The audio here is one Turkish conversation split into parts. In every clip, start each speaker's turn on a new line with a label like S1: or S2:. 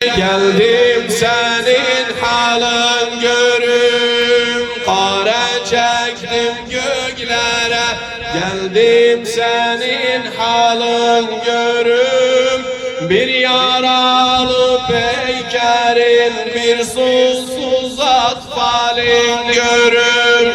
S1: Geldim senin halın görüm, kara çektim göklere. Geldim senin halın görüm, bir yaralı peykerin, bir susuz atfalin görüm.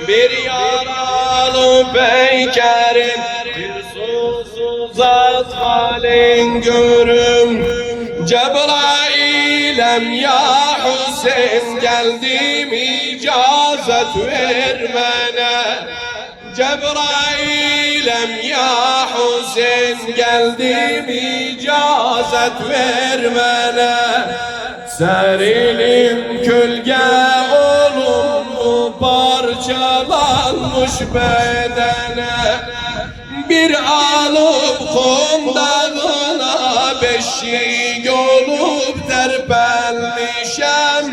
S1: Bir yaralı peykerin, bir susuz atfalin görüm. Cebrail'em ya Hüseyin, geldim icazet vermene. Cebrail'em ya Hüseyin, geldim icazet vermene. Serilim külge olumlu parçalanmış bedene. Bir alıp kondağına beşik olup terpelmişem.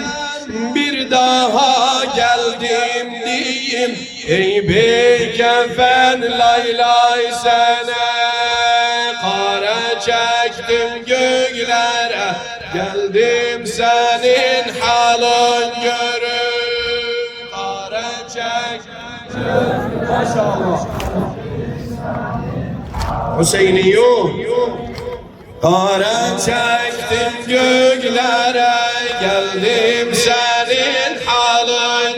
S1: Bir daha geldim diyeyim ey bekefen laylay sene. Kara çektim göklere, geldim senin halın görüm. Kara çektim. Maşallah. Hüseyiniyum. Kara çektim göklere, geldim senin halın